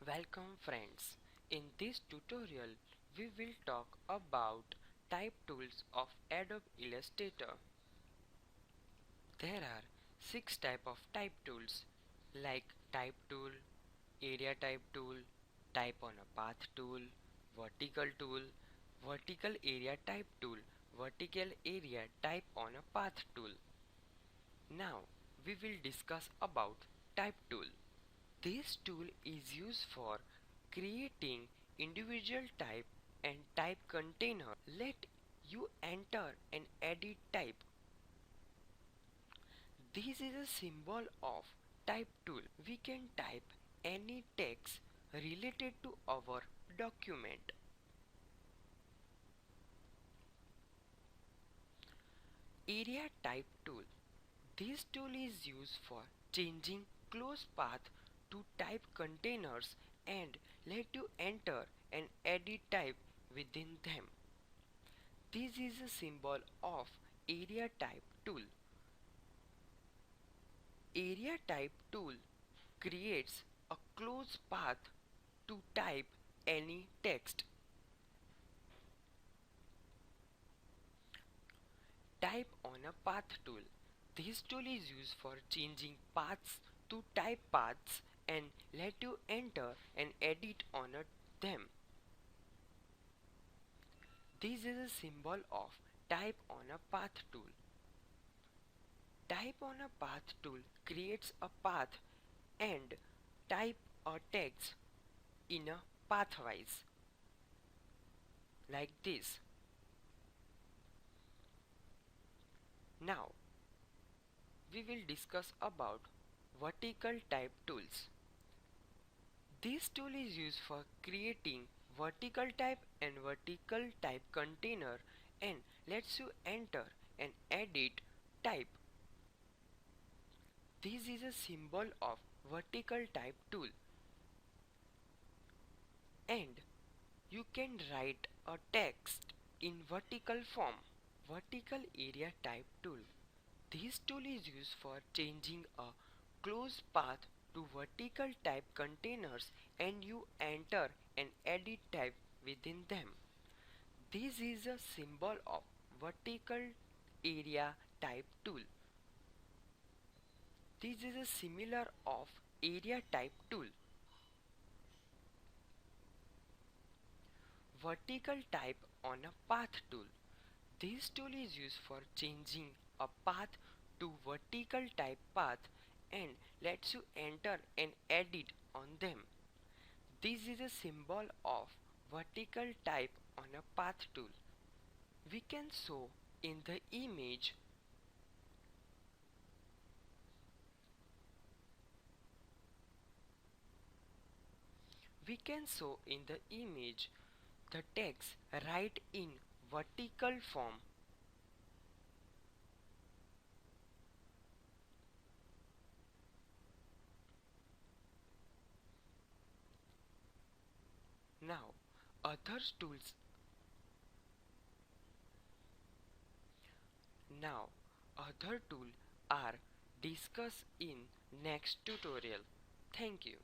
Welcome friends. In this tutorial we will talk about type tools of Adobe Illustrator. There are 6 type of type tools like type tool, area type tool, type on a path tool, vertical area type tool, vertical area type on a path tool. Now we will discuss about type tool. This tool is used for creating individual type and type container. Let you enter and edit type. This is a symbol of type tool. We can type any text related to our document. Area type tool. This tool is used for changing close path to type containers and let you enter and edit type within them. This is a symbol of area type tool. Area type tool creates a close path to type any text. Type on a path tool. This tool is used for changing paths to type paths and let you enter and edit on them. This is a symbol of type on a path tool. Type on a path tool creates a path and type a text in a pathwise like this. Now we will discuss about vertical type tools. This tool is used for creating vertical type and vertical type container and lets you enter and edit type. This is a symbol of vertical type tool and you can write a text in vertical form. Vertical area type tool. This tool is used for changing a closed path to vertical type containers and you enter and edit type within them. This is a symbol of vertical area type tool. This is a similar of area type tool. Vertical type on a path tool. This tool is used for changing a path to vertical type path and lets you enter and edit on them. This is a symbol of vertical type on a path tool. We can show in the image the text right in vertical form. Now other tools are discussed in next tutorial. Thank you.